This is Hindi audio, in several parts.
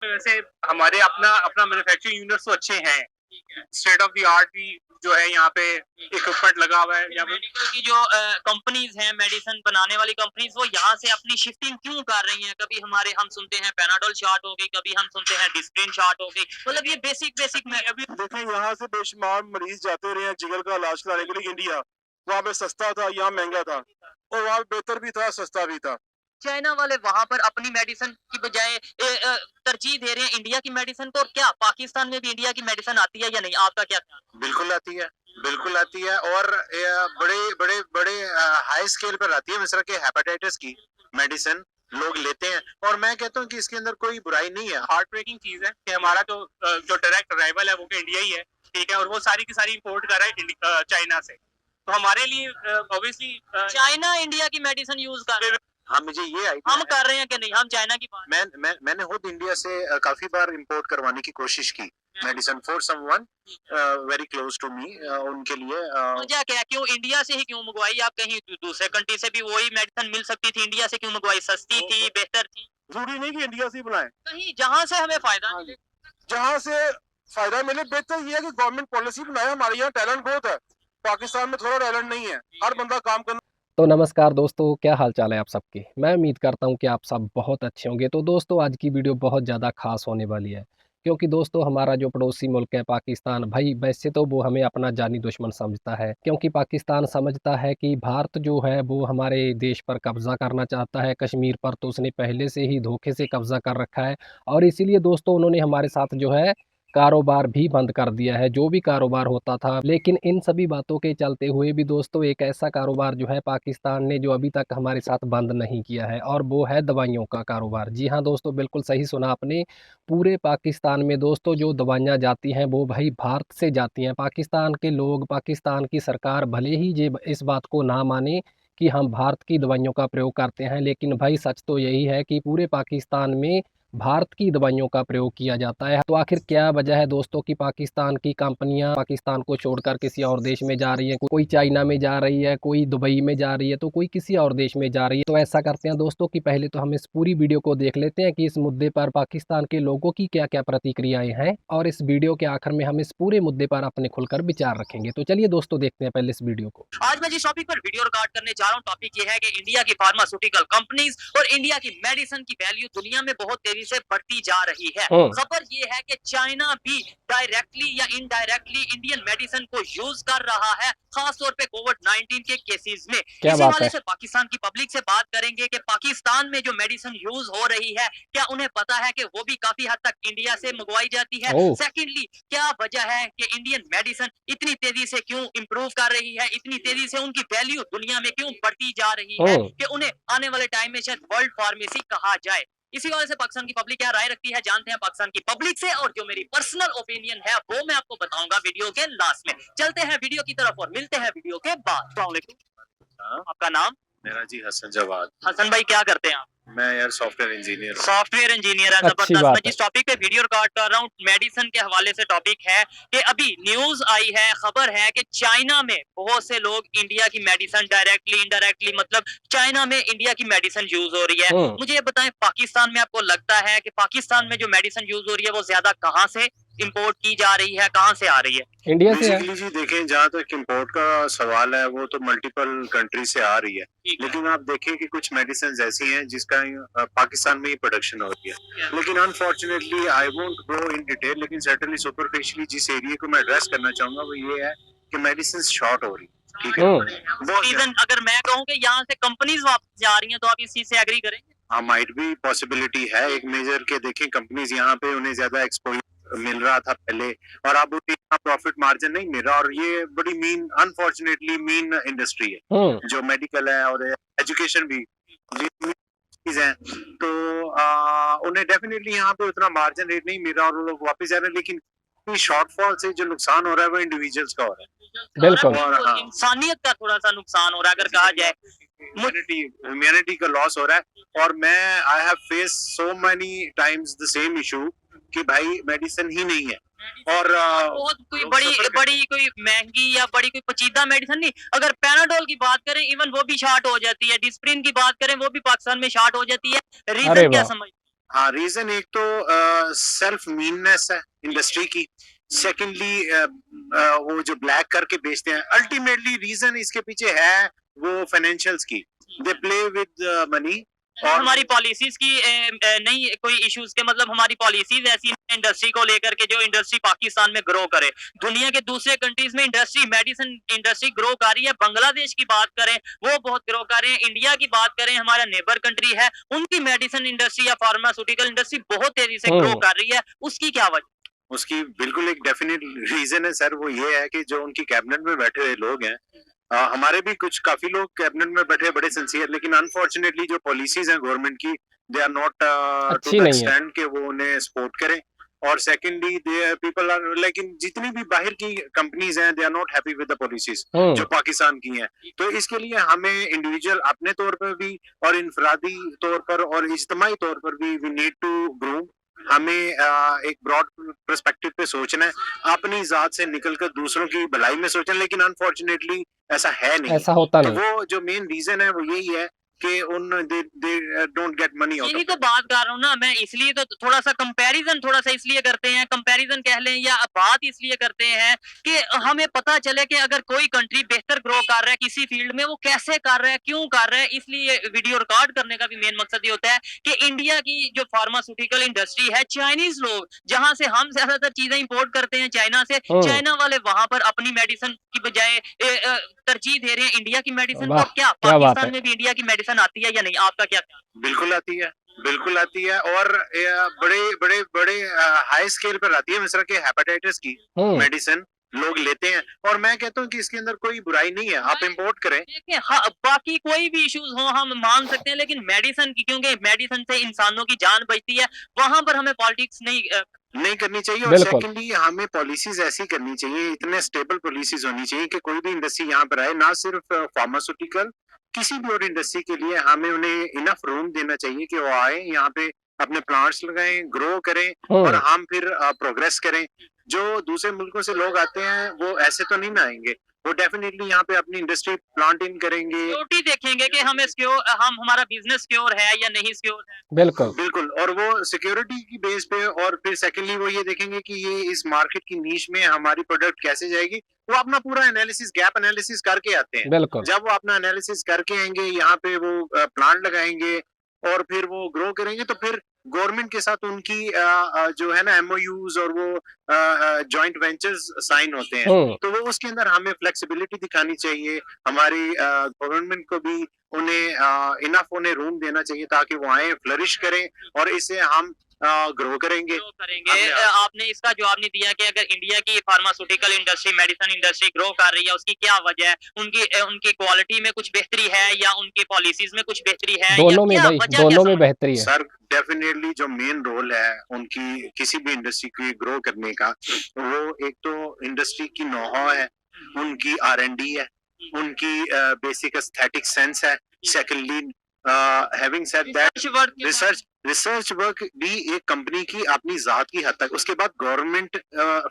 वैसे हमारे अपना अपना मैन्युफैक्चरिंग यूनिट्स तो अच्छे हैं, स्टेट ऑफ द आर्ट भी जो है यहाँ पे इक्विपमेंट लगा हुआ है। यहाँ मेडिकल की जो कंपनीज हैं, मेडिसिन बनाने वाली कंपनीज, वो यहाँ से अपनी शिफ्टिंग क्यों कर रही हैं? कभी हम सुनते हैं पैनाडोल शार्ट हो गई, कभी हम सुनते हैं डिस्प्रिन शार्ट हो गई। मतलब ये बेसिक में अभी देखें, यहाँ से बेशुमार मरीज जाते रहे हैं जिगर का इलाज कराने के लिए इंडिया। वहाँ पे सस्ता था, यहाँ महंगा था, और वहाँ बेहतर भी था, सस्ता भी था। चाइना वाले वहां पर अपनी मेडिसिन की बजाय तरजीह दे रहे हैं इंडिया की मेडिसिन को। और क्या पाकिस्तान में भी इंडिया की मेडिसिन आती है या नहीं? आपका क्या? बिल्कुल आती है, बिल्कुल आती है, और बड़े बड़े बड़े हाई स्केल पर आती है। मिस्र के हेपेटाइटिस की मेडिसिन लोग लेते हैं, और मैं कहता हूँ कि इसके अंदर कोई बुराई नहीं है। हार्ट ब्रेकिंग चीज है कि हमारा जो डायरेक्ट अराइवल है वो इंडिया ही है, ठीक है, और वो सारी की सारी इंपोर्ट कर रहा है चाइना से। तो हमारे लिए ऑब्वियसली चाइना इंडिया की मेडिसिन यूज कर रहा है। हाँ, मुझे ये हम कर रहे हैं कि नहीं? हम चाइना की बात मैंने खुद इंडिया से काफी बार इंपोर्ट करवाने की कोशिश की medicine for someone very close to me, उनके लिए। वजह क्या, क्यों इंडिया से ही क्यों मंगवाई? आप कहीं दूसरे कंट्री से भी वही मेडिसिन मिल सकती थी, इंडिया से क्यों मंगवाई? सस्ती थी, बेहतर थी? जरूरी नहीं कि इंडिया से ही बनाए, कहीं जहां से हमें फायदा मिले। जहाँ से फायदा मिले। बेहतर ये है कि गवर्नमेंट पॉलिसी बनाए। हमारे यहाँ टैलेंट बहुत है, पाकिस्तान में थोड़ा टैलेंट नहीं है, हर बंदा काम करना। तो नमस्कार दोस्तों, क्या हाल चाल है आप सबके। मैं उम्मीद करता हूं कि आप सब बहुत अच्छे होंगे। तो दोस्तों, आज की वीडियो बहुत ज़्यादा खास होने वाली है, क्योंकि दोस्तों हमारा जो पड़ोसी मुल्क है पाकिस्तान, भाई वैसे तो वो हमें अपना जानी दुश्मन समझता है, क्योंकि पाकिस्तान समझता है कि भारत जो है वो हमारे देश पर कब्ज़ा करना चाहता है। कश्मीर पर तो उसने पहले से ही धोखे से कब्ज़ा कर रखा है, और इसीलिए दोस्तों उन्होंने हमारे साथ जो है कारोबार भी बंद कर दिया है, जो भी कारोबार होता था। लेकिन इन सभी बातों के चलते हुए भी दोस्तों एक ऐसा कारोबार जो है पाकिस्तान ने जो अभी तक हमारे साथ बंद नहीं किया है, और वो है दवाइयों का कारोबार। जी हाँ दोस्तों, बिल्कुल सही सुना आपने। पूरे पाकिस्तान में दोस्तों जो दवाइयाँ जाती हैं वो भाई भारत से जाती हैं। पाकिस्तान के लोग, पाकिस्तान की सरकार भले ही ये इस बात को ना माने कि हम भारत की दवाइयों का प्रयोग करते हैं, लेकिन भाई सच तो यही है कि पूरे पाकिस्तान में भारत की दवाइयों का प्रयोग किया जाता है। तो आखिर क्या वजह है दोस्तों कि पाकिस्तान की कंपनियां पाकिस्तान को छोड़कर किसी और देश में जा रही हैं? कोई चाइना में जा रही है, कोई दुबई में जा रही है, तो कोई किसी और देश में जा रही है। तो ऐसा करते हैं दोस्तों कि पहले तो हम इस पूरी वीडियो को देख लेते हैं कि इस मुद्दे पर पाकिस्तान के लोगों की क्या क्या प्रतिक्रियाएं हैं, और इस वीडियो के आखिर में हम इस पूरे मुद्दे पर अपने खुलकर विचार रखेंगे। तो चलिए दोस्तों, देखते हैं पहले इस वीडियो को। आज मैं जिस टॉपिक पर वीडियो रिकॉर्ड करने जा रहा हूँ, टॉपिक ये है कि इंडिया की फार्मास्यूटिकल कंपनीज और इंडिया की मेडिसिन की वैल्यू दुनिया में बहुत तेजी से बढ़ती जा रही है। खबर ये है कि चाइना भी डायरेक्टली या इनडायरेक्टली इंडियन मेडिसिन को यूज कर रहा है, खासतौर पे कोविड-19 के केसेस में। इसी वाले से पाकिस्तान की पब्लिक से बात करेंगे कि पाकिस्तान में जो मेडिसिन यूज हो रही है, क्या उन्हें पता है कि वो भी काफी हद तक इंडिया से मंगवाई जाती है? सेकेंडली, क्या वजह है कि इंडियन मेडिसिन इतनी तेजी से क्यों इंप्रूव कर रही है, इतनी तेजी से उनकी वैल्यू दुनिया में क्यों बढ़ती जा रही है कि उन्हें आने वाले टाइम में शायद वर्ल्ड फार्मेसी कहा जाए? इसी वजह से पाकिस्तान की पब्लिक क्या राय रखती है, जानते हैं पाकिस्तान की पब्लिक से। और जो मेरी पर्सनल ओपिनियन है वो मैं आपको बताऊंगा वीडियो के लास्ट में। चलते हैं वीडियो की तरफ और मिलते हैं वीडियो के बाद। अस्सलाम वालेकुम। आपका नाम? मेरा जी हसन जवाद। हसन भाई, क्या करते हैं आप? मैं यार सॉफ्टवेयर इंजीनियर। सॉफ्टवेयर इंजीनियर है, जबरदस्त। मैं जिस टॉपिक पे वीडियो रिकॉर्ड कर रहा हूँ मेडिसिन के हवाले से टॉपिक है कि अभी न्यूज आई है, खबर है कि चाइना में बहुत से लोग इंडिया की मेडिसिन डायरेक्टली इनडायरेक्टली, मतलब चाइना में इंडिया की मेडिसिन यूज हो रही है। मुझे ये बताएं, पाकिस्तान में आपको लगता है कि पाकिस्तान में जो मेडिसिन यूज हो रही है वो ज्यादा कहाँ से इंपोर्ट की जा रही है, कहाँ से आ रही है? इंडिया से है। जी देखें, जहाँ तक इम्पोर्ट का सवाल है वो तो मल्टीपल कंट्री से आ रही है, लेकिन आप देखें कि कुछ मेडिसिन ऐसी हैं जिसका पाकिस्तान में ही प्रोडक्शन होती है। लेकिन unfortunately I won't go in detail, लेकिन सर्टेनली सुपरफिशियली जिस एरिया को मैं एड्रेस करना चाहूंगा वो ये है कि मेडिसिन शॉर्ट हो रही है। ठीक है, रीजन अगर मैं कहूँ कि यहाँ से कंपनीज वापस जा रही हैं, तो आप इस चीज से एग्री करेंगे? हाँ, माइट भी पॉसिबिलिटी है। एक मेजर के देखें, कंपनीज यहाँ पे उन्हें ज्यादा एक्सपोजर मिल रहा था पहले, और अब उन्हें प्रॉफिट मार्जिन नहीं मिल रहा, और ये बड़ी मीन, अनफॉर्चुनेटली मीन इंडस्ट्री है जो मेडिकल है और एजुकेशन भी चीज है। तो उन्हें डेफिनेटली यहाँ पे उतना मार्जिन रेट नहीं मिल रहा और वो लोग वापस जा रहे हैं। लेकिन शॉर्टफॉल से जो नुकसान हो रहा है वो इंडिविजुअल्स का हो रहा है, बिल्कुल। और इंसानियत का थोड़ा सा नुकसान हो रहा है अगर कहा जाए। ह्यूमैनिटी का लॉस हो रहा है। और मैं I have face so many times the same issue कि भाई मेडिसिन ही नहीं है, और बहुत कोई बड़ी कोई महंगी या बड़ी कोई पेचीदा मेडिसिन नहीं। अगर पैनाडोल की बात करें, इवन वो भी शार्ट हो जाती है। डिस्प्रिन की बात करें, वो भी पाकिस्तान में शार्ट हो जाती है। रीजन क्या समझ? हाँ, रीजन एक तो सेल्फ मीननेस है इंडस्ट्री की। सेकेंडली वो जो ब्लैक करके बेचते हैं, अल्टीमेटली रीजन इसके पीछे है वो फाइनेंशियल्स की। They play with money. और हमारी पॉलिसीज की नहीं कोई इश्यूज के, मतलब हमारी पॉलिसीज ऐसी इंडस्ट्री को लेकर के जो इंडस्ट्री पाकिस्तान में ग्रो करे। दुनिया के दूसरे कंट्रीज में इंडस्ट्री, मेडिसिन इंडस्ट्री ग्रो कर रही है। बांग्लादेश की बात करें, वो बहुत ग्रो कर रहे हैं। इंडिया की बात करें, हमारा नेबर कंट्री है, उनकी मेडिसिन इंडस्ट्री या फार्मास्यूटिकल इंडस्ट्री बहुत तेजी से ग्रो कर रही है। उसकी क्या वजह? उसकी बिल्कुल एक डेफिनेट रीजन है सर, वो ये है कि जो उनकी कैबिनेट में बैठे हुए लोग हैं, हमारे भी कुछ काफी लोग कैबिनेट में बैठे बड़े सिंसियर, लेकिन अनफॉर्चुनेटली जो पॉलिसीज हैं गवर्नमेंट की, they are not to the extent के वो उन्हें सपोर्ट करें। और सेकेंडली दे पीपल आर, लेकिन जितनी भी बाहर की कंपनीज हैं, they are not happy with the policies जो पाकिस्तान की हैं। तो इसके लिए हमें इंडिविजुअल अपने तौर पर भी और इनफरादी तौर पर और इज्तिमाई तौर पर भी वी नीड टू ग्रो। हमें एक ब्रॉड पर्सपेक्टिव पे सोचना है, अपनी जात से निकलकर दूसरों की भलाई में सोचना, लेकिन अनफॉर्चुनेटली ऐसा है नहीं, ऐसा होता तो नहीं। वो जो मेन रीजन है वो यही है कि they don't get money out. यही तो बात कर रहा हूँ ना मैं, इसलिए तो थोड़ा सा कंपैरिजन थोड़ा सा इसलिए करते हैं, कंपैरिजन कह लें या बात इसलिए करते हैं कि हमें पता चले कि अगर कोई कंट्री बेहतर ग्रो कर रहा है किसी फील्ड में, वो कैसे कर रहा है, क्यों कर रहा है। इसलिए वीडियो रिकॉर्ड करने का भी मेन मकसद ये होता है कि इंडिया की जो फार्मास्यूटिकल इंडस्ट्री है, चाइनीज लोग जहां से हम ज्यादातर चीजें इंपोर्ट करते हैं चाइना से, चाइना वाले वहां पर अपनी मेडिसिन की बजाय तरजीह दे रहे हैं इंडिया की मेडिसिन को। क्या पाकिस्तान में भी इंडिया की मेडिसिन आती है या नहीं? आपका क्या? बिल्कुल आती है, बिल्कुल आती है, और बड़े बड़े बड़े हाई स्केल पर आती है। मिस्र के हेपेटाइटिस की मेडिसिन लोग लेते हैं, और मैं कहता हूँ कि इसके अंदर कोई बुराई नहीं है, आप इंपोर्ट करें। देखिए, हाँ, बाकी कोई भी इश्यूज हो हम मान सकते हैं, लेकिन मेडिसिन की, क्योंकि मेडिसिन से इंसानों की जान बचती है, वहां पर हमें पॉलिटिक्स नहीं करनी चाहिए। और सेकेंडली हमें पॉलिसीज ऐसी करनी चाहिए, इतने स्टेबल पॉलिसीज होनी चाहिए कि कोई भी इंडस्ट्री यहाँ पर आए, ना सिर्फ फार्मास्यूटिकल, किसी भी और इंडस्ट्री के लिए हमें उन्हें इनफ रूम देना चाहिए कि वो आए यहाँ पे, अपने प्लांट्स लगाएं, ग्रो करें, और हम फिर प्रोग्रेस करें। जो दूसरे मुल्कों से लोग आते हैं वो ऐसे तो नहीं ना आएंगे, वो डेफिनेटली यहाँ पे अपनी इंडस्ट्री प्लांट इन करेंगे, सिक्योरिटी देखेंगे कि हमें हम हमारा बिजनेस सिक्योर है या नहीं सिक्योर है। बिल्कुल बिल्कुल, और वो सिक्योरिटी की बेस पे, और फिर सेकेंडली वो ये देखेंगे कि ये इस मार्केट की नीश में हमारी प्रोडक्ट कैसे जाएगी। वो अपना पूरा एनालिसिस, गैप एनालिसिस करके आते हैं। बिल्कुल, जब वो अपना एनालिसिस करके आएंगे, यहाँ पे वो प्लांट लगाएंगे और फिर वो ग्रो करेंगे, तो फिर गवर्नमेंट के साथ उनकी जो है ना MOUs और वो जॉइंट वेंचर्स साइन होते हैं, तो वो उसके अंदर हमें फ्लेक्सिबिलिटी दिखानी चाहिए। हमारी गवर्नमेंट को भी उन्हें इनफ उन्हें रूम देना चाहिए ताकि वो आए, फ्लरिश करें, और इससे हम ग्रो करेंगे। आपने इसका जवाब नहीं दिया कि अगर इंडिया की pharmaceutical industry, medicine industry grow कर रही है, उसकी क्या वजह है? उनकी क्वालिटी में कुछ बेहतरी है या उनकी पॉलिसीज में कुछ बेहतरी है? दोनों में भाई, दोनों में बेहतरी है सर। डेफिनेटली जो मेन रोल है उनकी किसी भी इंडस्ट्री की ग्रो करने का, वो एक तो इंडस्ट्री की नो-हाउ है, उनकी R&D है, उनकी बेसिक एस्थेटिक सेंस है। Secondly having said that, research work भी एक कंपनी की अपनी जात की हद तक। उसके बाद गवर्नमेंट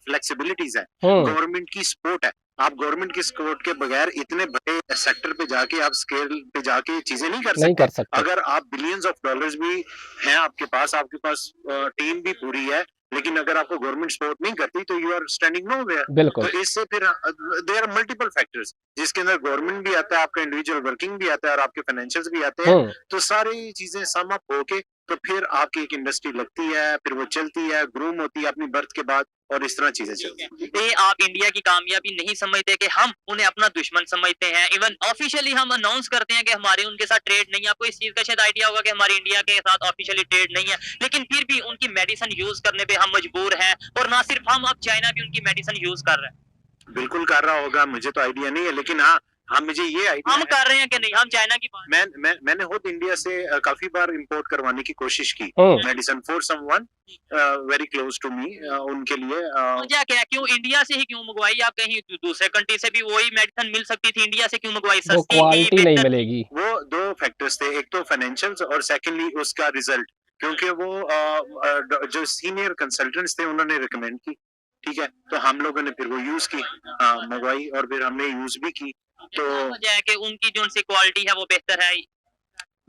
फ्लेक्सिबिलिटीज है, गवर्नमेंट की सपोर्ट है। आप गवर्नमेंट की सपोर्ट के बगैर इतने बड़े सेक्टर पे जाके, आप स्केल पे जाके चीजें नहीं कर सकते। अगर आप बिलियंस ऑफ डॉलर्स भी हैं आपके पास टीम भी पूरी है, लेकिन अगर आपको गवर्नमेंट सपोर्ट नहीं करती तो यू आर स्टैंडिंग नोवेयर। तो इससे फिर देयर आर मल्टीपल फैक्टर्स, जिसके अंदर गवर्नमेंट भी आता है, आपका इंडिविजुअल वर्किंग भी आता है, और आपके फाइनेंशियल्स भी आते हैं। तो सारी चीजें सम अप होके तो फिर आपकी एक इंडस्ट्री लगती है, फिर वो चलती है, ग्रूम होती है अपनी बर्थ के बाद, और इस तरह चीजें चलती हैं। ये आप इंडिया की कामयाबी नहीं समझते कि हम उन्हें अपना दुश्मन समझते हैं? इवन ऑफिशियली हम अनाउंस करते हैं कि हमारे उनके साथ ट्रेड नहीं है। आपको इस चीज का शायद आइडिया होगा कि हमारी इंडिया के साथ ऑफिशियली ट्रेड नहीं है, लेकिन फिर भी उनकी मेडिसिन यूज करने पे हम मजबूर हैं। और ना सिर्फ हम, अब चाइना भी उनकी मेडिसिन यूज कर रहा है। बिल्कुल कर रहा होगा, मुझे तो आइडिया नहीं है, लेकिन हाँ मुझे ये आइडिया हम कर रहे हैं कि नहीं, हम चाइना की मैंने खुद इंडिया से काफी बार इंपोर्ट करवाने की कोशिश की medicine for someone very close to me, उनके लिए। वजह क्या है, क्यों इंडिया से ही क्यों मंगवाई? आप कहीं दूसरे कंट्री से भी वही मेडिसिन मिल सकती थी, इंडिया से क्यों मंगवाई? सस्ती, क्वालिटी नहीं मिलेगी। वो दो फैक्टर्स थे, एक तो फाइनेंशियल्स और सेकेंडली उसका रिजल्ट, क्योंकि वो जो सीनियर कंसल्टेंट्स थे उन्होंने रिकमेंड की, ठीक है, तो हम लोगों ने फिर वो यूज की, मंगवाई, और फिर हमने यूज भी की। तो वजह है कि उनकी जो उनसे क्वालिटी है वो बेहतर है।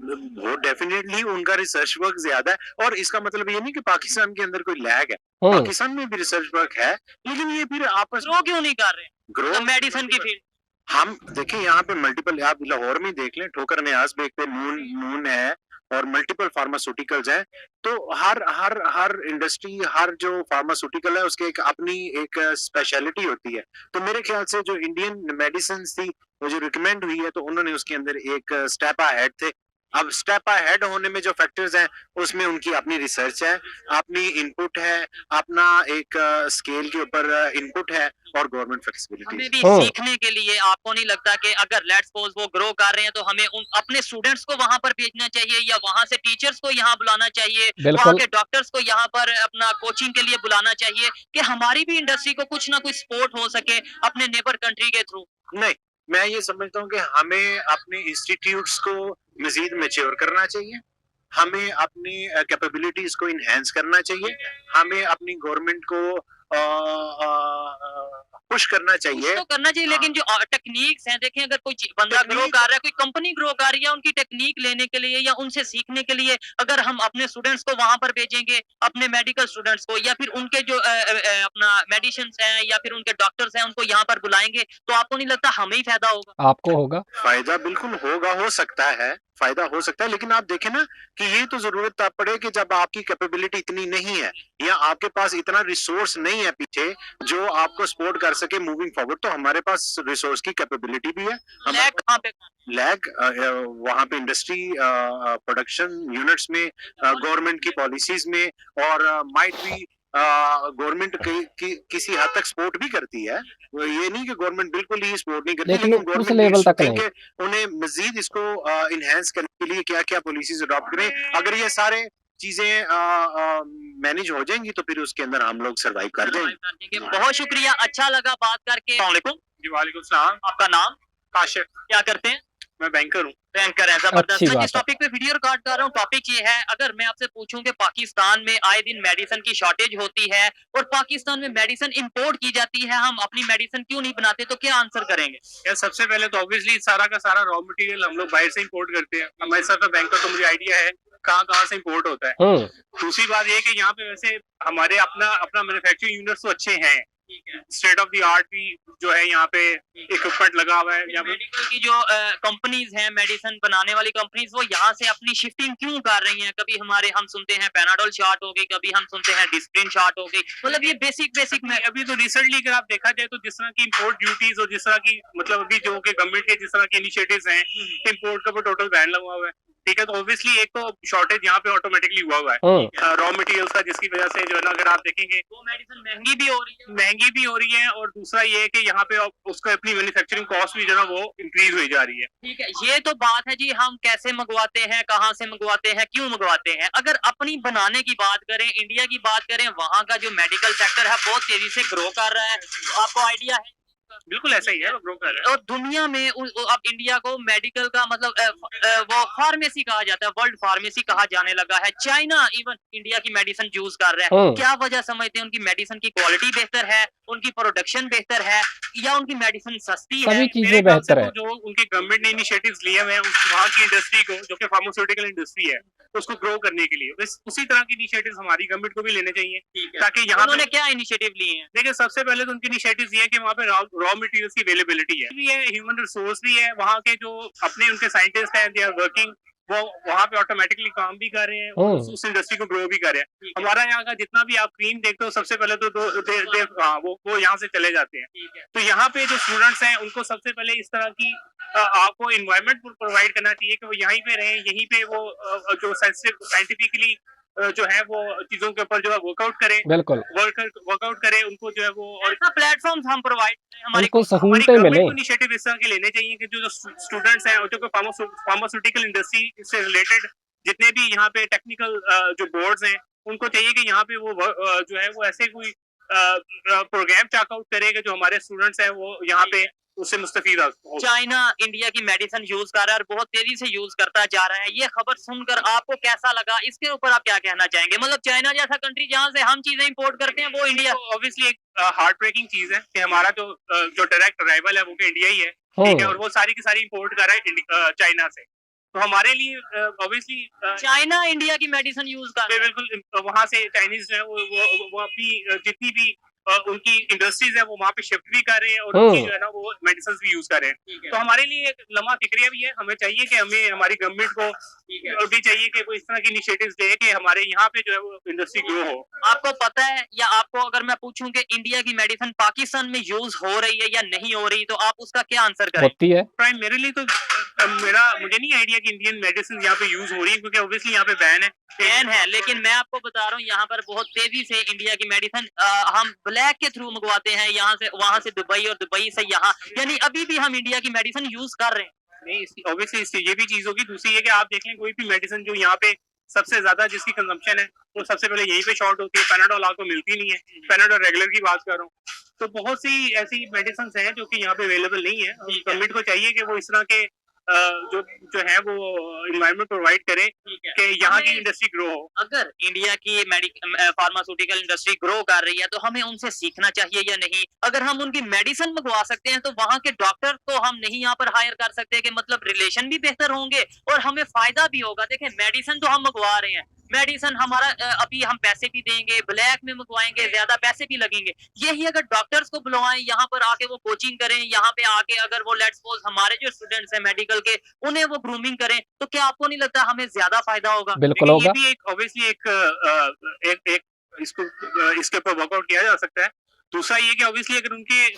वो डेफिनेटली उनका रिसर्च वर्क ज्यादा है, और इसका मतलब ये नहीं कि पाकिस्तान के अंदर कोई लैग है, पाकिस्तान में भी रिसर्च वर्क है, लेकिन ये फिर आपस ग्रो क्यों नहीं कर रहे ग्रो मेडिसिन की फील्ड? हम देखिए यहाँ पे मल्टीपल, आप लाहौर में देख लें, ठोकर न्याज बेग पे नून है और मल्टीपल फार्मास्यूटिकल्स हैं। तो हर हर हर इंडस्ट्री, हर जो फार्मास्यूटिकल है उसके एक अपनी एक स्पेशलिटी होती है। तो मेरे ख्याल से जो इंडियन मेडिसिन थी वो जो रिकमेंड हुई है, तो उन्होंने उसके अंदर एक स्टेप अहेड थे। अब स्टेप अहेड होने में जो फैक्टर्स हैं उसमें उनकी अपनी रिसर्च है, अपनी इनपुट है, अपना एक स्केल के ऊपर इनपुट है और गवर्नमेंट फ्लेक्सिबिलिटी। हमें भी सीखने के लिए आपको नहीं लगता कि अगर लेट्स सपोज वो ग्रो कर रहे हैं तो हमें उन अपने स्टूडेंट्स को वहां पर भेजना चाहिए, या वहां से टीचर्स को यहाँ बुलाना चाहिए, वहां के डॉक्टर्स को यहाँ पर अपना कोचिंग के लिए बुलाना चाहिए, कि हमारी भी इंडस्ट्री को कुछ ना कुछ सपोर्ट हो सके अपने नेबर कंट्री के थ्रू? नहीं, मैं ये समझता हूँ कि हमें अपने इंस्टीट्यूट्स को मजीद मैच्योर करना चाहिए, हमें अपनी कैपेबिलिटीज को इनहेंस करना चाहिए, हमें अपनी गवर्नमेंट को पुश करना चाहिए। तो करना चाहिए, लेकिन जो टेक्निक्स हैं, देखें अगर कोई बंदा ग्रो कर रहा है, कोई कंपनी ग्रो कर रही है, उनकी टेक्निक लेने के लिए या उनसे सीखने के लिए अगर हम अपने स्टूडेंट्स को वहां पर भेजेंगे, अपने मेडिकल स्टूडेंट्स को, या फिर उनके जो अपना मेडिसिन्स हैं या फिर उनके डॉक्टर्स हैं उनको यहाँ पर बुलाएंगे, तो आपको नहीं लगता हमें ही फायदा होगा? आपको होगा फायदा, बिल्कुल होगा, हो सकता है फायदा हो सकता है, लेकिन आप देखें ना कि ये तो जरूरत तब पड़े कि जब आपकी कैपेबिलिटी इतनी नहीं है या आपके पास इतना रिसोर्स नहीं है पीछे जो आपको सपोर्ट कर सके मूविंग फॉरवर्ड। तो हमारे पास रिसोर्स की कैपेबिलिटी भी है। लैग कहाँ पे? लैग वहां पे इंडस्ट्री प्रोडक्शन यूनिट्स में, गवर्नमेंट की पॉलिसीज में, और माइट भी गवर्नमेंट किसी हद तक सपोर्ट भी करती है। ये नहीं कि गवर्नमेंट बिल्कुल ही सपोर्ट नहीं करती, लेकिन उस गवर्नमेंट लेवल तक नहीं। उन्हें मजीद इसको इनहेंस करने के लिए क्या क्या पॉलिसीज अडॉप्ट करें। अगर ये सारे चीजें मैनेज हो जाएंगी तो फिर उसके अंदर हम लोग सर्वाइव कर जाएंगे। बहुत शुक्रिया, अच्छा लगा बात करके। अस्सलाम वालेकुम। जी वालेकुम सलाम। आपका नाम? काशिफ। क्या करते हैं? मैं बैंकर हूँ। बैंकर है, जबरदस्त। अच्छी मैं बात जिस टॉपिक पे वीडियो रिकॉर्ड कर रहा हूँ, टॉपिक ये है, अगर मैं आपसे पूछूं कि पाकिस्तान में आए दिन मेडिसिन की शॉर्टेज होती है और पाकिस्तान में मेडिसिन इंपोर्ट की जाती है, हम अपनी मेडिसिन क्यों नहीं बनाते, तो क्या आंसर करेंगे? यार सबसे पहले तो ऑब्वियसली सारा का सारा रॉ मटेरियल हम लोग बाहर से इंपोर्ट करते हैं। हमारे साथ बैंकर, तो मुझे आइडिया है कहाँ से इंपोर्ट होता है। दूसरी बात ये कि यहाँ पे वैसे हमारे अपना मैन्युफैक्चरिंग यूनिट्स तो अच्छे हैं, स्टेट ऑफ द आर्ट भी जो है यहाँ पे इक्विपमेंट लगा हुआ है। यहाँ पे मेडिकल की जो कंपनीज हैं, मेडिसिन बनाने वाली कंपनीज, वो यहाँ से अपनी शिफ्टिंग क्यों कर रही हैं? कभी हम सुनते हैं पैनाडोल शॉर्ट हो गई, कभी हम सुनते हैं डिस्प्रिन शॉर्ट हो गई, मतलब ये बेसिक में अभी तो रिसेंटली अगर आप देखा जाए तो जिस तरह की इम्पोर्ट ड्यूटीज और जिस तरह की मतलब अभी जो कि गवर्नमेंट के जिस तरह के इनिशिएटिव्स हैं, इम्पोर्ट का टोटल बैन लगा हुआ है। ठीक है, तो ऑब्वियसली एक तो शॉर्टेज यहाँ पे ऑटोमेटिकली हुआ है रॉ मटेरियल्स का, जिसकी वजह से जो है ना, अगर आप देखेंगे वो मेडिसिन महंगी भी हो रही है, और दूसरा ये है कि यहाँ पे उसका अपनी मैन्युफैक्चरिंग कॉस्ट भी जो है वो इंक्रीज हुई जा रही है। ठीक है, ये तो बात है जी, हम कैसे मंगवाते हैं, कहाँ से मंगवाते हैं, क्यों मंगवाते हैं। अगर अपनी बनाने की बात करें, इंडिया की बात करें, वहाँ का जो मेडिकल सेक्टर है बहुत तेजी से ग्रो कर रहा है, आपको आइडिया है? बिल्कुल ऐसा ही है, ग्रो कर रहा है। और दुनिया में अब इंडिया को मेडिकल का मतलब वो फार्मेसी कहा जाता है, वर्ल्ड फार्मेसी कहा जाने लगा है। चाइना इवन इंडिया की मेडिसिन यूज कर रहा है। क्या वजह समझते हैं? उनकी मेडिसिन की क्वालिटी बेहतर है, उनकी प्रोडक्शन बेहतर है, या उनकी मेडिसिन सस्ती है? सभी चीजें बेहतर है। जो उनके गवर्नमेंट ने इनिशिएटिव्स लिए हुए हैं वहाँ की इंडस्ट्री को, जो कि फार्मास्यूटिकल इंडस्ट्री है, उसको ग्रो करने के लिए, बस उसी तरह की इनिशिएटिव्स हमारी गवर्नमेंट को भी लेने चाहिए। ताकि यहाँ उन्होंने क्या इनिशिएटिव लिए हैं? देखिए, सबसे पहले तो उनकी इनिशिएटिव्स ये है कि वहाँ पे रॉ मटेरियल्स की अवेलेबिलिटी है, ह्यूमन रिसोर्स भी है, वहाँ के जो अपने उनके साइंटिस्ट हैं, दे आर वर्किंग, वो वहाँ पे ऑटोमेटिकली काम भी कर रहे हैं, उस इंडस्ट्री को ग्रो भी कर रहे हैं। हमारा यहाँ का जितना भी आप क्रीम देखते हो, सबसे पहले तो वो यहाँ से चले जाते हैं। तो यहाँ पे जो स्टूडेंट्स हैं उनको सबसे पहले इस तरह की आपको इन्वायरमेंट प्रोवाइड करना चाहिए कि वो यहीं पे रहें, यहीं पे वो जो साइंटिफिकली जो है वो चीजों के ऊपर जो है वर्कआउट करें, बिल्कुल वर्कआउट करें, उनको जो है वो और प्लेटफॉर्म्स हम प्रोवाइड उनको सहूलतें मिले। इनिशिएटिव इस तरह के लेने चाहिए कि जो स्टूडेंट्स हैं और जो फार्मास्यूटिकल इंडस्ट्री से रिलेटेड जितने भी यहाँ पे टेक्निकल जो बोर्ड्स हैं, उनको चाहिए कि यहाँ पे वो जो है वो ऐसे कोई प्रोग्राम चेकआउट करेगा जो हमारे स्टूडेंट्स हैं वो यहाँ पे उससे मुस्तफीद हो। चाइना इंडिया की मेडिसिन यूज कर रहा है और बहुत तेजी से यूज करता जा रहा है, ये खबर सुनकर आपको कैसा लगा? इसके ऊपर आप क्या कहना चाहेंगे? मतलब चाइना जैसा कंट्री जहाँ से हम चीजें इंपोर्ट करते हैं, वो इंडिया ऑब्वियसली एक हार्ट ब्रेकिंग चीज है कि हमारा जो डायरेक्ट अराइवल है वो इंडिया ही है, ठीक है, और वो सारी की सारी इंपोर्ट कर रहा है चाइना से। तो हमारे लिए ऑब्वियसली चाइना इंडिया की मेडिसिन यूज कर रहे हैं। बिल्कुल वहां से चाइनीज जो है वो अपनी जितनी भी उनकी इंडस्ट्रीज है वो वहाँ पे शिफ्ट भी कर रहे हैं और उनकी जो है ना वो मेडिसिन भी यूज कर रहे हैं। तो हमारे लिए एक लम्हा फिक्रिया भी है, हमें चाहिए कि हमें हमारी गवर्नमेंट को भी चाहिए कि वो इस तरह की इनिशिएटिव्स ले कि हमारे यहाँ पे जो है वो इंडस्ट्री ग्रो हो। आपको पता है या आपको अगर मैं पूछूं कि इंडिया की मेडिसिन पाकिस्तान में यूज हो रही है या नहीं हो रही, तो आप उसका क्या आंसर करें? होती है। प्राइमरीली तो मुझे नहीं आइडिया कि इंडियन मेडिसिन यहाँ पे यूज हो रही है, क्योंकि ऑब्वियसली यहाँ पे बैन है। लेकिन मैं आपको बता रहा हूँ यहाँ पर बहुत तेजी से इंडिया की मेडिसिन हम ब्लैक के थ्रू मंगवाते हैं, यहाँ से वहां से दुबई और दुबई से यहाँ, यानी अभी भी हम इंडिया की मेडिसिन यूज कर रहे हैं। नहीं, ऑब्वियसली ये भी चीज होगी। दूसरी है कि आप देख लें कोई भी मेडिसिन जो यहाँ पे सबसे ज्यादा जिसकी कंजम्पशन है वो सबसे पहले यहीं पे शॉर्ट होती है। पैनाडोल आपको मिलती नहीं है, पैनाडोल रेगुलर की बात कर रहा हूँ। तो बहुत सी ऐसी मेडिसिन हैं जो कि यहाँ पे अवेलेबल नहीं है। गवर्नमेंट को चाहिए कि वो इस तरह के जो है वो इन्वायरमेंट प्रोवाइड करे कि यहाँ की इंडस्ट्री ग्रो हो। अगर इंडिया की फार्मास्यूटिकल इंडस्ट्री ग्रो कर रही है तो हमें उनसे सीखना चाहिए या नहीं? अगर हम उनकी मेडिसिन मंगवा सकते हैं तो वहाँ के डॉक्टर तो हम नहीं यहाँ पर हायर कर सकते, कि मतलब रिलेशन भी बेहतर होंगे और हमें फायदा भी होगा। देखें, मेडिसिन तो हम मंगवा रहे हैं, मेडिसिन हमारा अभी हम पैसे भी देंगे, ब्लैक में मंगवाएंगे, ज्यादा पैसे भी लगेंगे। यही अगर डॉक्टर्स को बुलवाएं, यहाँ पर आके वो कोचिंग करें, यहाँ पे आके अगर वो लेट्स सपोज हमारे जो स्टूडेंट्स हैं मेडिकल के, उन्हें वो ग्रूमिंग करें, तो क्या आपको नहीं लगता हमें ज्यादा फायदा होगा? बिल्कुल होगा। ये भी एक ऑब्वियसली एक इसके ऊपर वर्कआउट किया जा सकता है। दूसरा ये कि ऑब्वियसली अगर उनके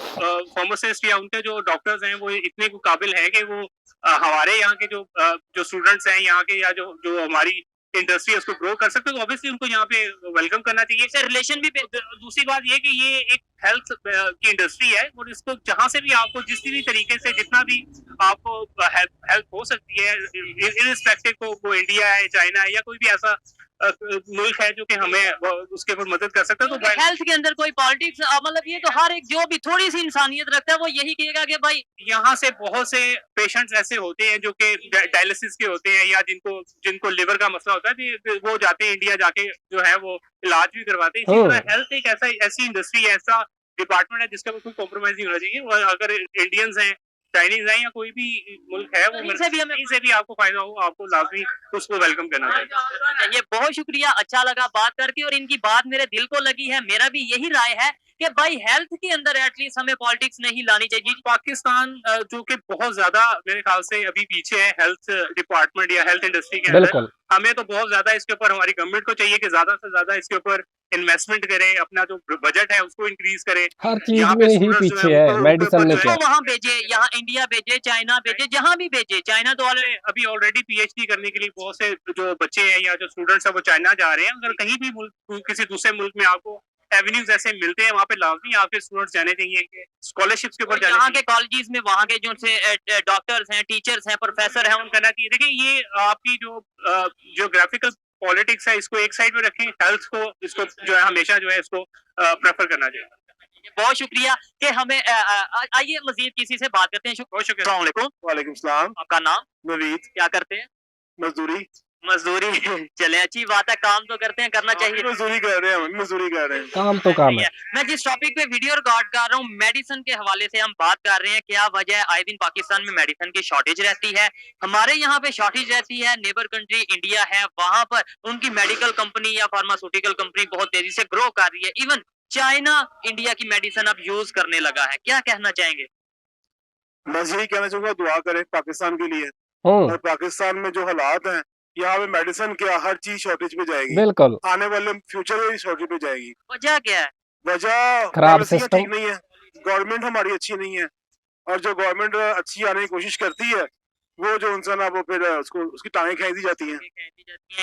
फार्मासिस्ट या उनके जो डॉक्टर्स हैं वो इतने काबिल है कि वो हमारे यहाँ के जो स्टूडेंट्स हैं यहाँ के, या जो हमारी इंडस्ट्री है उसको ग्रो कर सकते हैं, तो ऑब्वियसली उनको यहाँ पे वेलकम करना चाहिए। इससे रिलेशन भी। दूसरी बात ये कि ये एक हेल्थ की इंडस्ट्री है और इसको जहाँ से भी आपको जिस भी तरीके से जितना भी आपको हेल्प हो सकती है, इरिस्पेक्टिव वो इंडिया है, चाइना है या कोई भी ऐसा मुल्क है जो कि हमें उसके ऊपर मदद कर सकता है। तो हेल्थ के अंदर कोई पॉलिटिक्स, मतलब ये तो हर एक जो भी थोड़ी सी इंसानियत रखता है वो यही कहेगा कि भाई यहाँ से बहुत से पेशेंट्स ऐसे होते हैं जो कि डायलिसिस के होते हैं या जिनको लिवर का मसला होता है, वो जाते हैं इंडिया, जाके जो है वो इलाज भी करवाते हैं। इसी तरह हेल्थ एक ऐसी इंडस्ट्री है, ऐसा डिपार्टमेंट है जिसका कोई कॉम्प्रोमाइज नहीं होना चाहिए। और अगर इंडियंस हैं, चाइनीज है या कोई भी मुल्क है, वो इनसे भी आपको फायदा हो, आपको लाजमी उसको वेलकम करना चाहिए। बहुत शुक्रिया, अच्छा लगा बात करके और इनकी बात मेरे दिल को लगी है। मेरा भी यही राय है कि भाई हेल्थ के अंदर एटलीस्ट हमें पॉलिटिक्स नहीं लानी चाहिए। पाकिस्तान जो कि बहुत ज्यादा मेरे ख्याल से अभी पीछे है हेल्थ डिपार्टमेंट या हेल्थ इंडस्ट्री के अंदर। हमें तो बहुत ज्यादा इसके ऊपर हमारी गवर्नमेंट को चाहिए कि ज्यादा से ज्यादा इसके ऊपर इन्वेस्टमेंट करे, अपना जो बजट है उसको इंक्रीज करे। हर चीज में ही पीछे है, मेडिसिन में क्या, वहाँ भेजे, यहाँ इंडिया भेजे, चाइना भेजे, जहाँ भी भेजे। चाइना तो अभी ऑलरेडी पीएचडी करने के लिए बहुत से जो बच्चे हैं या जो स्टूडेंट्स हैं वो चाइना जा रहे हैं। अगर कहीं भी मुल्क किसी दूसरे मुल्क में आपको एवेन्यूज ऐसे मिलते हैं, वहाँ पे लाजमी आपके स्टूडेंट्स जाने चाहिए, स्कॉलरशिप्स के ऊपर यहाँ के कॉलेजेस में वहाँ के जो डॉक्टर्स हैं, टीचर्स हैं, प्रोफेसर हैं, उनका करना चाहिए। देखिए ये आपकी जो जियोग्राफिकल पॉलिटिक्स है इसको एक साइड में रखें, हेल्थ को इसको जो है हमेशा जो है इसको प्रेफर करना चाहिए। बहुत शुक्रिया कि हमें आइए मजीद किसी से बात करते हैं। बहुत शुक्रिया। अस्सलाम वालेकुम सलाम। आपका नाम? नवीद। क्या करते हैं? मजदूरी। चले, अच्छी बात है, काम तो करते हैं, करना चाहिए। मजदूरी कर रहे हैं, मजदूरी कर रहे हैं, काम तो काम है। मैं जिस टॉपिक पे वीडियो रिकॉर्ड कर रहा हूँ मेडिसिन के हवाले से हम बात कर रहे हैं। क्या वजह है आए दिन पाकिस्तान में मेडिसिन की शॉर्टेज रहती है? हमारे यहाँ पे शॉर्टेज रहती है, नेबर कंट्री इंडिया है, वहां पर उनकी मेडिकल कंपनी या फार्मास्यूटिकल कंपनी बहुत तेजी से ग्रो कर रही है। इवन चाइना इंडिया की मेडिसिन अब यूज करने लगा है। क्या कहना चाहेंगे? बस यही कहना चाहूंगा, दुआ करें पाकिस्तान के लिए। और पाकिस्तान में जो हालात हैं, यहाँ पे मेडिसिन क्या हर चीज शॉर्टेज पे जाएगी। बिल्कुल, आने वाले फ्यूचर में भी शॉर्टेज पे जाएगी। वजह क्या है? वजह खराब सिस्टम ठीक नहीं है, गवर्नमेंट हमारी अच्छी नहीं है। और जो गवर्नमेंट अच्छी आने की कोशिश करती है वो जो इंसान है वो फिर उसकी टांगें खींच दी जाती हैं।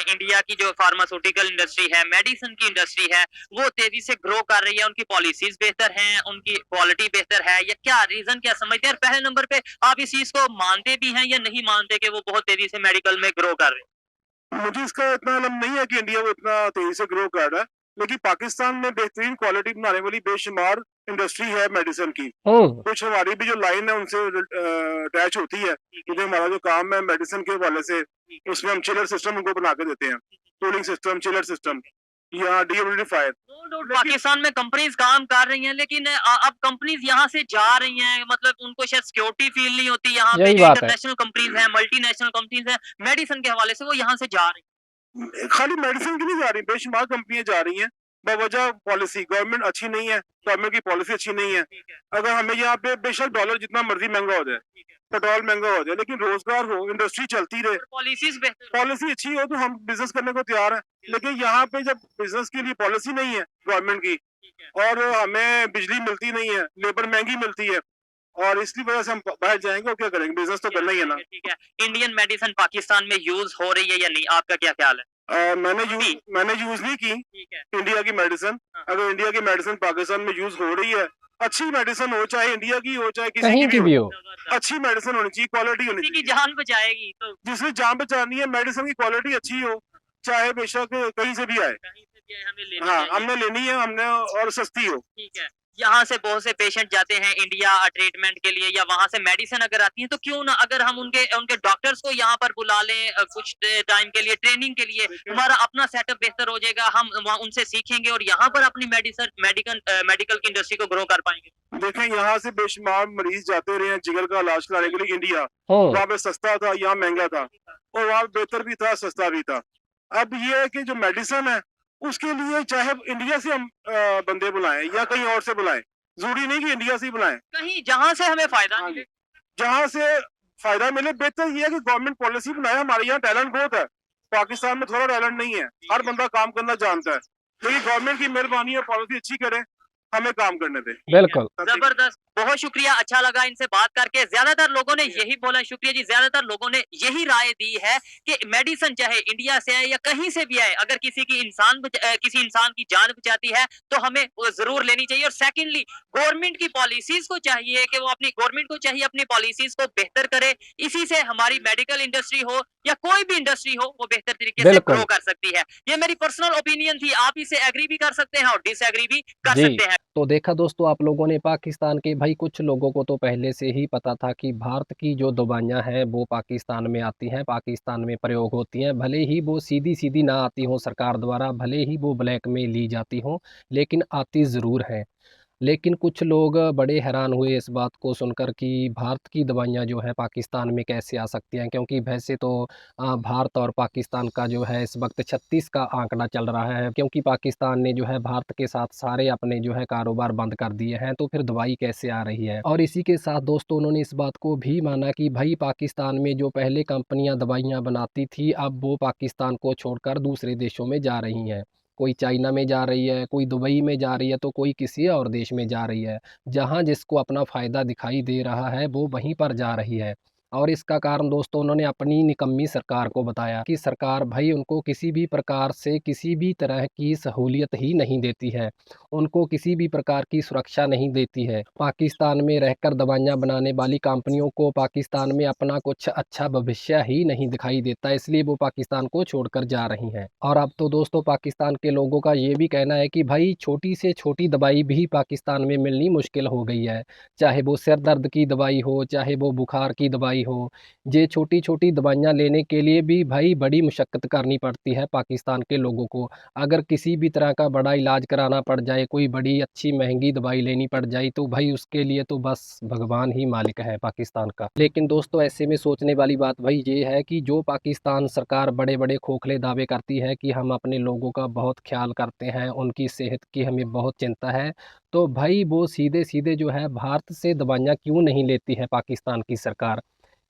इंडिया की जो फार्मास्यूटिकल इंडस्ट्री है, मेडिसिन की इंडस्ट्री है, वो तेजी से ग्रो कर रही है। उनकी पॉलिसीज बेहतर हैं, उनकी क्वालिटी बेहतर है, या क्या रीजन क्या समझते हैं? पहले नंबर पे आप इस चीज को मानते भी हैं या नहीं मानते कि वो बहुत तेजी से मेडिकल में ग्रो कर रहे हैं? मुझे इसका इतना इल्म नहीं है कि इंडिया वो इतना तेजी से ग्रो कर रहा है, लेकिन पाकिस्तान में बेहतरीन क्वालिटी बनाने वाली बेशुमार इंडस्ट्री है मेडिसिन की। कुछ हमारी भी जो लाइन है उनसे अटैच होती है, क्योंकि हमारा जो काम है मेडिसिन के हवाले से, उसमें हम चिलर सिस्टम उनको बना के देते हैं, कूलिंग सिस्टम, चिलर सिस्टम। यहाँ DWD फायर। पाकिस्तान में कंपनीज काम कर रही हैं, लेकिन अब कंपनीज यहाँ से जा रही हैं, मतलब उनको शायद सिक्योरिटी फील नहीं होती। यहाँ पे जो इंटरनेशनल कंपनीज हैं, मल्टीनेशनल कंपनीज हैं, मेडिसिन के हवाले से वो यहाँ से जा रही हैं। खाली मेडिसिन की नहीं जा रही, बेशुमार कंपनियां जा रही हैं। बवजह पॉलिसी गवर्नमेंट अच्छी नहीं है, गवर्नमेंट की पॉलिसी अच्छी नहीं है। अगर हमें यहाँ पे बेशक डॉलर जितना मर्जी महंगा हो जाए, पेट्रोल महंगा हो जाए, लेकिन रोजगार हो, इंडस्ट्री चलती रहे, पॉलिसी अच्छी हो, तो हम बिजनेस करने को तैयार है। लेकिन यहाँ पे जब बिजनेस के लिए पॉलिसी नहीं है गवर्नमेंट की, और हमें बिजली मिलती नहीं है, लेबर महंगी मिलती है, और इसकी वजह से हम बाहर जाएंगे और क्या करेंगे, बिजनेस तो करना ही है ना। ठीक है, इंडियन मेडिसिन पाकिस्तान में यूज हो रही है या नहीं, आपका क्या ख्याल है? मैंने यूज नहीं की इंडिया की मेडिसिन। अगर इंडिया की मेडिसिन पाकिस्तान में यूज हो रही है, अच्छी मेडिसिन हो, चाहे इंडिया की हो चाहे किसी की भी हो, अच्छी मेडिसिन होनी चाहिए, क्वालिटी होनी चाहिए। जान बचाएगी तो जिसने जान बचानी है, मेडिसिन की क्वालिटी अच्छी हो, चाहे बेशक कहीं से भी आए, हाँ हमने लेनी है, हमने, और सस्ती हो। ठीक है, यहाँ से बहुत से पेशेंट जाते हैं इंडिया ट्रीटमेंट के लिए, या वहाँ से मेडिसिन अगर आती है, तो क्यों ना अगर हम उनके डॉक्टर्स को यहाँ पर बुला लें कुछ टाइम के लिए, ट्रेनिंग के लिए, हमारा अपना सेटअप बेहतर हो जाएगा, हम वहाँ उनसे सीखेंगे और यहाँ पर अपनी मेडिकल की इंडस्ट्री को ग्रो कर पाएंगे। देखें, यहाँ से बेशुमार मरीज जाते रहे हैं जिगर का इलाज कराने के लिए इंडिया, वहाँ पे सस्ता था, यहाँ महंगा था, और वहाँ बेहतर भी था, सस्ता भी था। अब ये है कि जो मेडिसिन है उसके लिए चाहे इंडिया से हम बंदे बुलाएं या कहीं और से बुलाएं, जरूरी नहीं कि इंडिया से ही बुलाएं, कहीं जहां से हमें फायदा मिले, जहां से फायदा मिले। बेहतर ये है कि गवर्नमेंट पॉलिसी बनाए। हमारे यहाँ टैलेंट बहुत है, पाकिस्तान में थोड़ा टैलेंट नहीं है, हर बंदा काम करना जानता है, लेकिन गवर्नमेंट की मेहरबानी और पॉलिसी अच्छी करे, हमें काम करने दे। बिल्कुल, जबरदस्त, बहुत शुक्रिया, अच्छा लगा इनसे बात करके। ज्यादातर लोगों ने यही बोला, शुक्रिया जी, ज्यादातर लोगों ने यही राय दी है कि मेडिसिन चाहे इंडिया से आए या कहीं से भी आए, अगर किसी इंसान की जान बचाती है तो हमें वो जरूर लेनी चाहिए। और सेकेंडली, गवर्नमेंट की पॉलिसीज को चाहिए कि वो अपनी पॉलिसीज को बेहतर करे, इसी से हमारी मेडिकल इंडस्ट्री हो या कोई भी इंडस्ट्री हो, वो बेहतर तरीके से ग्रो कर सकती है। ये मेरी पर्सनल ओपिनियन थी, आप इसे एग्री भी कर सकते हैं और डिसएग्री भी कर सकते हैं। तो देखा दोस्तों आप लोगों ने, पाकिस्तान के भाई कुछ लोगों को तो पहले से ही पता था कि भारत की जो दवाइयाँ हैं वो पाकिस्तान में आती हैं, पाकिस्तान में प्रयोग होती हैं, भले ही वो सीधी सीधी ना आती हो सरकार द्वारा, भले ही वो ब्लैक में ली जाती हो, लेकिन आती ज़रूर हैं। लेकिन कुछ लोग बड़े हैरान हुए इस बात को सुनकर कि भारत की दवाइयाँ जो है पाकिस्तान में कैसे आ सकती हैं, क्योंकि वैसे तो भारत और पाकिस्तान का जो है इस वक्त 36 का आंकड़ा चल रहा है, क्योंकि पाकिस्तान ने जो है भारत के साथ सारे अपने जो है कारोबार बंद कर दिए हैं, तो फिर दवाई कैसे आ रही है। और इसी के साथ दोस्तों उन्होंने इस बात को भी माना कि भाई पाकिस्तान में जो पहले कंपनियां दवाइयाँ बनाती थी, अब वो पाकिस्तान को छोड़कर दूसरे देशों में जा रही हैं। कोई चाइना में जा रही है, कोई दुबई में जा रही है, तो कोई किसी और देश में जा रही है। जहाँ जिसको अपना फ़ायदा दिखाई दे रहा है वो वहीं पर जा रही है। और इसका कारण दोस्तों उन्होंने अपनी निकम्मी सरकार को बताया कि सरकार भाई उनको किसी भी प्रकार से किसी भी तरह की सहूलियत ही नहीं देती है, उनको किसी भी प्रकार की सुरक्षा नहीं देती है। पाकिस्तान में रहकर दवाइयाँ बनाने वाली कंपनियों को पाकिस्तान में अपना कुछ अच्छा भविष्य ही नहीं दिखाई देता, इसलिए वो पाकिस्तान को छोड़कर जा रही हैं। और अब तो दोस्तों पाकिस्तान के लोगों का ये भी कहना है कि भाई छोटी से छोटी दवाई भी पाकिस्तान में मिलनी मुश्किल हो गई है, चाहे वो सिर दर्द की दवाई हो, चाहे वो बुखार की दवाई हो। ये छोटी छोटी दवाइयाँ लेने के लिए भी भाई बड़ी मुशक्क़त करनी पड़ती है पाकिस्तान के लोगों को। अगर किसी भी तरह का बड़ा इलाज कराना पड़ जाए, कोई बड़ी अच्छी महंगी दवाई लेनी पड़ जाए, तो भाई उसके लिए तो बस भगवान ही मालिक है पाकिस्तान का। लेकिन दोस्तों ऐसे में सोचने वाली बात भाई ये है कि जो पाकिस्तान सरकार बड़े बड़े खोखले दावे करती है कि हम अपने लोगों का बहुत ख्याल करते हैं, उनकी सेहत की हमें बहुत चिंता है, तो भाई वो सीधे सीधे जो है भारत से दवाइयाँ क्यों नहीं लेती है पाकिस्तान की सरकार।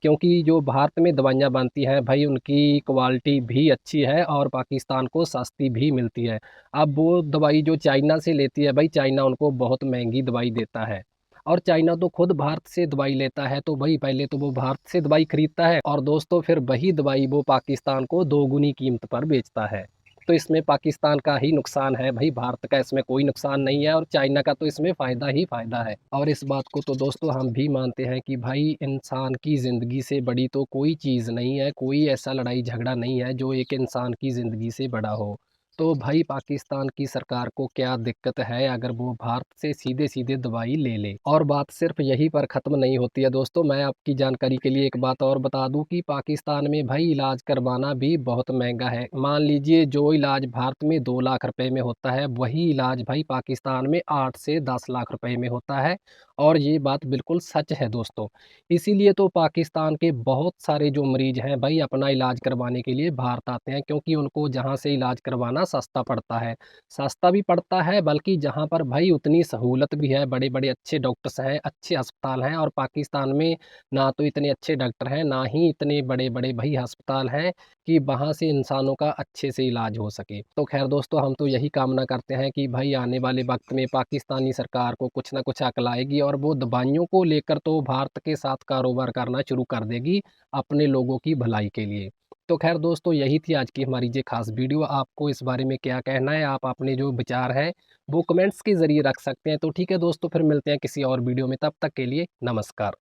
क्योंकि जो भारत में दवाइयाँ बनती हैं भाई उनकी क्वालिटी भी अच्छी है और पाकिस्तान को सस्ती भी मिलती है। अब वो दवाई जो चाइना से लेती है भाई, चाइना उनको बहुत महंगी दवाई देता है, और चाइना तो खुद भारत से दवाई लेता है, तो भाई पहले तो वो भारत से दवाई खरीदता है और दोस्तों फिर वही दवाई वो पाकिस्तान को दोगुनी कीमत पर बेचता है। तो इसमें पाकिस्तान का ही नुकसान है भाई, भारत का इसमें कोई नुकसान नहीं है, और चाइना का तो इसमें फ़ायदा ही फ़ायदा है। और इस बात को तो दोस्तों हम भी मानते हैं कि भाई इंसान की ज़िंदगी से बड़ी तो कोई चीज़ नहीं है, कोई ऐसा लड़ाई झगड़ा नहीं है जो एक इंसान की ज़िंदगी से बड़ा हो। तो भाई पाकिस्तान की सरकार को क्या दिक्कत है अगर वो भारत से सीधे सीधे दवाई ले ले। और बात सिर्फ यहीं पर ख़त्म नहीं होती है दोस्तों, मैं आपकी जानकारी के लिए एक बात और बता दूं कि पाकिस्तान में भाई इलाज करवाना भी बहुत महंगा है। मान लीजिए जो इलाज भारत में 2 लाख रुपए में होता है, वही इलाज भाई पाकिस्तान में 8 से 10 लाख रुपए में होता है। और ये बात बिल्कुल सच है दोस्तों। इसीलिए तो पाकिस्तान के बहुत सारे जो मरीज़ हैं भाई अपना इलाज करवाने के लिए भारत आते हैं, क्योंकि उनको जहाँ से इलाज करवाना सस्ता पड़ता है। सस्ता भी पड़ता है, बल्कि जहाँ पर भाई उतनी सहूलत भी है, बड़े-बड़े अच्छे डॉक्टर्स हैं, अच्छे अस्पताल हैं। और पाकिस्तान में ना तो इतने अच्छे डॉक्टर हैं, ना ही इतने बड़े-बड़े भाई अस्पताल हैं कि वहाँ से इंसानों का अच्छे से इलाज हो सके। तो ख़ैर दोस्तों, हम तो यही कामना करते हैं कि भाई आने वाले वक़्त में पाकिस्तानी सरकार को कुछ ना कुछ अक्ल आएगी और वो दवाइयों को लेकर तो भारत के साथ कारोबार करना शुरू कर देगी अपने लोगों की भलाई के लिए। तो ख़ैर दोस्तों, यही थी आज की हमारी ये ख़ास वीडियो। आपको इस बारे में क्या कहना है? आप अपने जो विचार हैं वो कमेंट्स के ज़रिए रख सकते हैं। तो ठीक है दोस्तों, फिर मिलते हैं किसी और वीडियो में, तब तक के लिए नमस्कार।